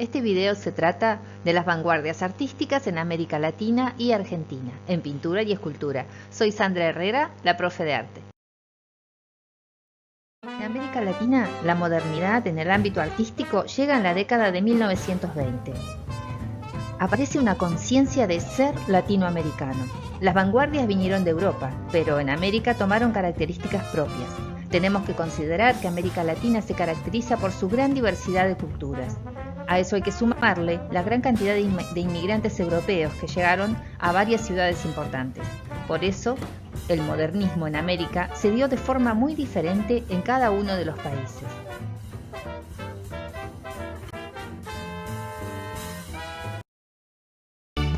Este video se trata de las vanguardias artísticas en América Latina y Argentina, en pintura y escultura. Soy Sandra Herrera, la profe de arte. En América Latina, la modernidad en el ámbito artístico llega en la década de 1920. Aparece una conciencia de ser latinoamericano. Las vanguardias vinieron de Europa, pero en América tomaron características propias. Tenemos que considerar que América Latina se caracteriza por su gran diversidad de culturas. A eso hay que sumarle la gran cantidad de inmigrantes europeos que llegaron a varias ciudades importantes. Por eso, el modernismo en América se dio de forma muy diferente en cada uno de los países.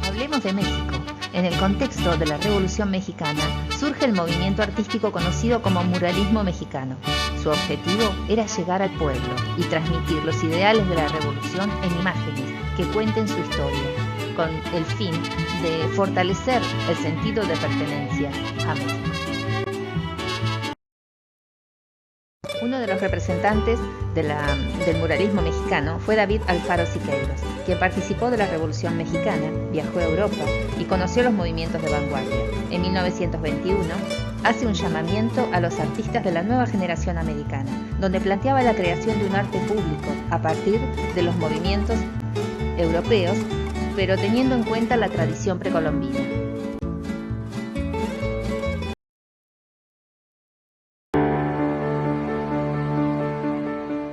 Hablemos de México. En el contexto de la Revolución Mexicana, surge el movimiento artístico conocido como muralismo mexicano. Su objetivo era llegar al pueblo y transmitir los ideales de la revolución en imágenes que cuenten su historia, con el fin de fortalecer el sentido de pertenencia a México. Uno de los representantes del muralismo mexicano fue David Alfaro Siqueiros, quien participó de la Revolución Mexicana, viajó a Europa y conoció los movimientos de vanguardia. En 1921 hace un llamamiento a los artistas de la nueva generación americana, donde planteaba la creación de un arte público a partir de los movimientos europeos, pero teniendo en cuenta la tradición precolombina.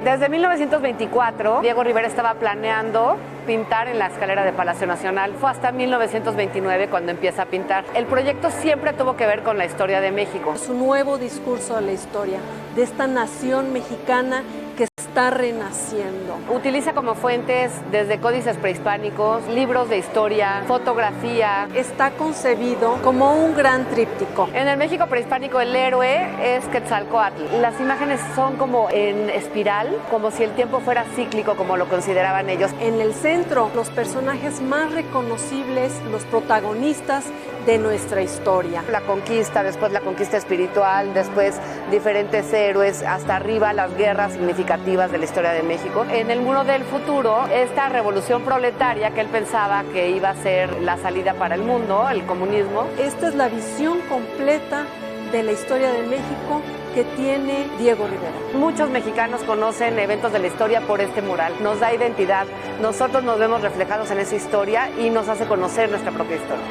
Desde 1924, Diego Rivera estaba planeando pintar en la escalera de Palacio Nacional. Fue hasta 1929 cuando empieza a pintar. El proyecto siempre tuvo que ver con la historia de México. Es un nuevo discurso de la historia de esta nación mexicana que está renaciendo. Utiliza como fuentes desde códices prehispánicos, libros de historia, fotografía. Está concebido como un gran tríptico. En el México prehispánico el héroe es Quetzalcóatl. Las imágenes son como en espiral, como si el tiempo fuera cíclico, como lo consideraban ellos. En el centro, los personajes más reconocibles, los protagonistas de nuestra historia. La conquista, después la conquista espiritual, después diferentes héroes, hasta arriba las guerras significativas de la historia de México. En el Muro del Futuro, esta revolución proletaria que él pensaba que iba a ser la salida para el mundo, el comunismo. Esta es la visión completa de la historia de México que tiene Diego Rivera. Muchos mexicanos conocen eventos de la historia por este mural. Nos da identidad. Nosotros nos vemos reflejados en esa historia y nos hace conocer nuestra propia historia.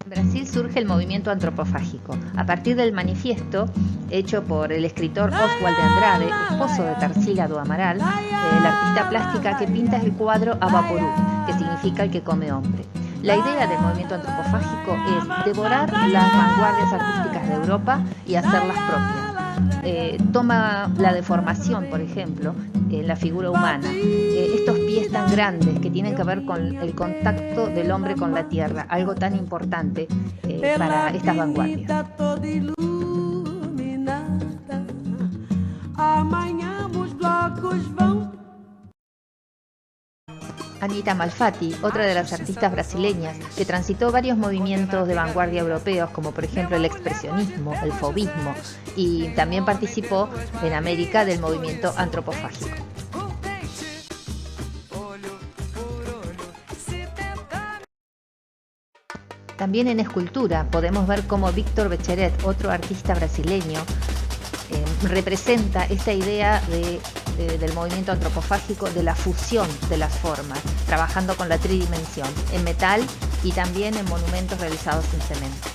En Brasil surge el movimiento antropofágico, a partir del manifiesto hecho por el escritor Oswald de Andrade, esposo de Tarsila do Amaral, la artista plástica que pinta el cuadro Avaporú, que significa el que come hombre. La idea del movimiento antropofágico es devorar las vanguardias artísticas de Europa y hacerlas propias. Toma la deformación, por ejemplo, en la figura humana, estos pies tan grandes que tienen que ver con el contacto del hombre con la tierra, algo tan importante para estas vanguardias. Anita Malfatti, otra de las artistas brasileñas que transitó varios movimientos de vanguardia europeos, como por ejemplo el expresionismo, el fauvismo, y también participó en América del movimiento antropofágico. También en escultura podemos ver cómo Víctor Becheret, otro artista brasileño, representa esta idea del movimiento antropofágico, de la fusión de las formas, trabajando con la tridimensión, en metal y también en monumentos realizados en cemento.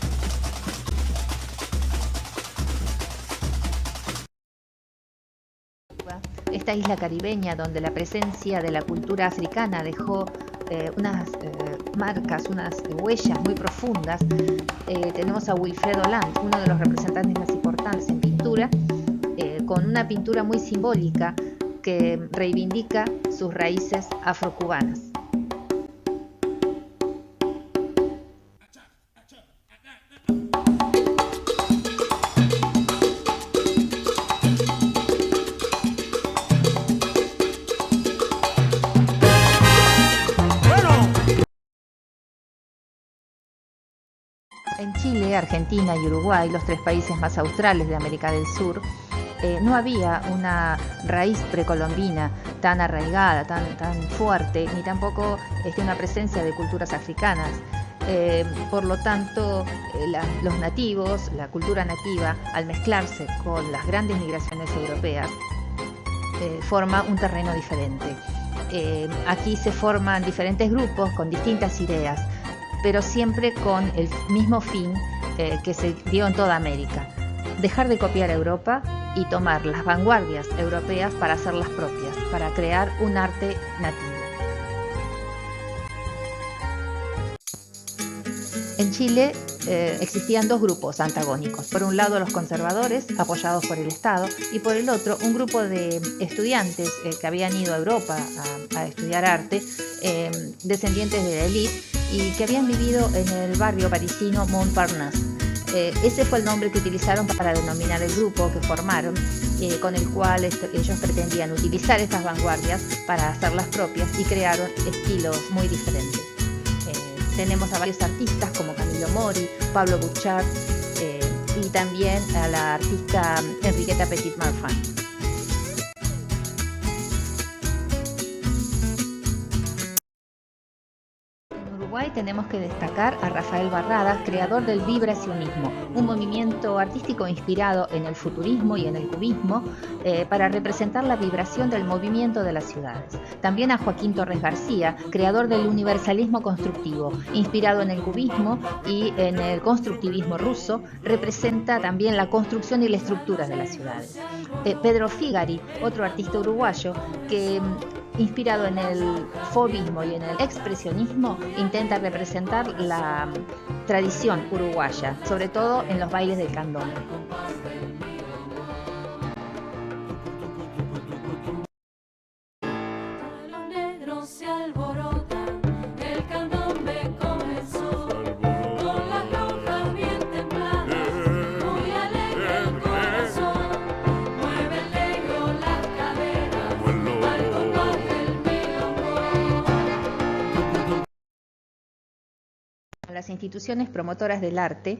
Esta isla caribeña, donde la presencia de la cultura africana dejó unas marcas, unas huellas muy profundas, tenemos a Wilfredo Land, uno de los representantes más importantes en pintura, con una pintura muy simbólica que reivindica sus raíces afrocubanas. Argentina y Uruguay, los tres países más australes de América del Sur, no había una raíz precolombina tan arraigada, tan fuerte, ni tampoco una presencia de culturas africanas. Por lo tanto, los nativos, la cultura nativa, al mezclarse con las grandes migraciones europeas, forma un terreno diferente. Aquí se forman diferentes grupos con distintas ideas, pero siempre con el mismo fin que se dio en toda América: dejar de copiar a Europa y tomar las vanguardias europeas para hacerlas propias, para crear un arte nativo. En Chile existían dos grupos antagónicos. Por un lado, los conservadores, apoyados por el Estado, y por el otro, un grupo de estudiantes que habían ido a Europa a estudiar arte, descendientes de la élite, y que habían vivido en el barrio parisino Montparnasse. Ese fue el nombre que utilizaron para denominar el grupo que formaron, con el cual ellos pretendían utilizar estas vanguardias para hacerlas propias, y crearon estilos muy diferentes. Tenemos a varios artistas como Camilo Mori, Pablo Bouchard, y también a la artista Enriqueta Petit-Marfan. Tenemos que destacar a Rafael Barradas, creador del vibracionismo, un movimiento artístico inspirado en el futurismo y en el cubismo, para representar la vibración del movimiento de las ciudades. También a Joaquín Torres García, creador del universalismo constructivo, inspirado en el cubismo y en el constructivismo ruso, representa también la construcción y la estructura de las ciudades. Pedro Figari, otro artista uruguayo que, inspirado en el fauvismo y en el expresionismo, intenta representar la tradición uruguaya, sobre todo en los bailes del candombe. Las instituciones promotoras del arte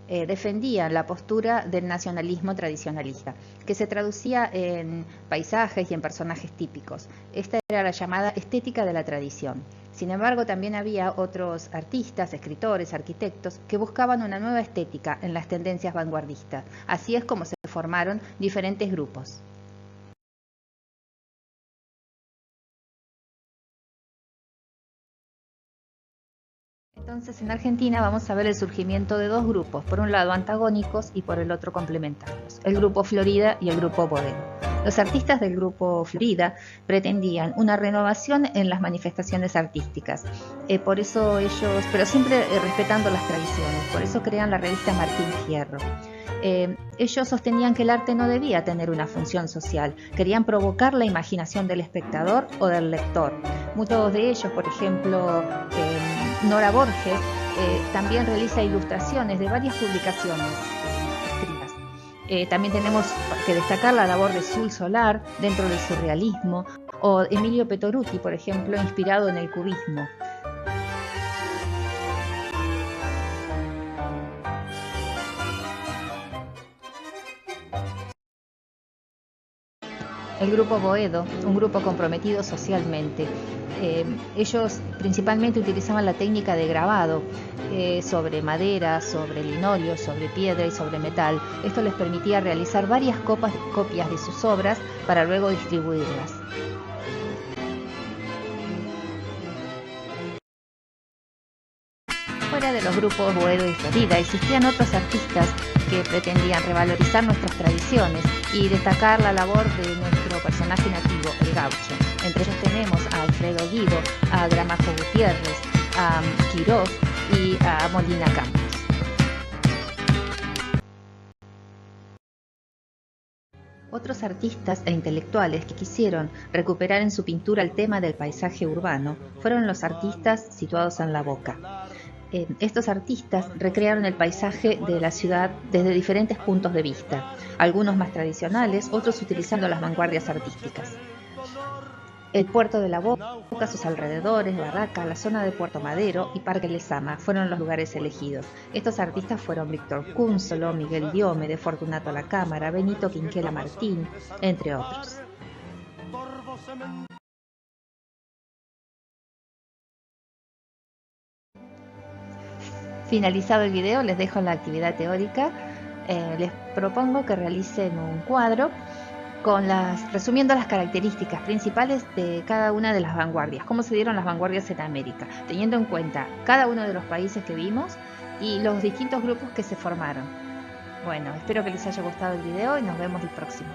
defendían la postura del nacionalismo tradicionalista, que se traducía en paisajes y en personajes típicos. Esta era la llamada estética de la tradición. Sin embargo, también había otros artistas, escritores, arquitectos que buscaban una nueva estética en las tendencias vanguardistas. Así es como se formaron diferentes grupos. Entonces, en Argentina vamos a ver el surgimiento de dos grupos, por un lado antagónicos y por el otro complementarios: el grupo Florida y el grupo Boedo. Los artistas del grupo Florida pretendían una renovación en las manifestaciones artísticas, por eso ellos, pero siempre respetando las tradiciones, por eso crean la revista Martín Fierro. Ellos sostenían que el arte no debía tener una función social, querían provocar la imaginación del espectador o del lector. Muchos de ellos, por ejemplo, Nora Borges, también realiza ilustraciones de varias publicaciones escritas. También tenemos que destacar la labor de Sul Solar dentro del surrealismo, o Emilio Petoruti, por ejemplo, inspirado en el cubismo. El grupo Boedo, un grupo comprometido socialmente. Ellos principalmente utilizaban la técnica de grabado sobre madera, sobre linorio, sobre piedra y sobre metal. Esto les permitía realizar varias copias de sus obras para luego distribuirlas. Fuera de los grupos Boedo y Florida, existían otros artistas que pretendían revalorizar nuestras tradiciones y destacar la labor de nuestro personaje nativo, el gaucho. Entre ellos tenemos a Alfredo Guido, a Gramajo Gutiérrez, a Quirós y a Molina Campos. Otros artistas e intelectuales que quisieron recuperar en su pintura el tema del paisaje urbano fueron los artistas situados en La Boca. Estos artistas recrearon el paisaje de la ciudad desde diferentes puntos de vista, algunos más tradicionales, otros utilizando las vanguardias artísticas. El puerto de La Boca, sus alrededores, Barraca, la zona de Puerto Madero y Parque Lezama fueron los lugares elegidos. Estos artistas fueron Víctor Cúnsolo, Miguel Diome, Fortunato La Cámara, Benito Quinquela Martín, entre otros. Finalizado el video, les dejo la actividad teórica. Les propongo que realicen un cuadro resumiendo las características principales de cada una de las vanguardias, cómo se dieron las vanguardias en América, teniendo en cuenta cada uno de los países que vimos y los distintos grupos que se formaron. Bueno, espero que les haya gustado el video y nos vemos el próximo.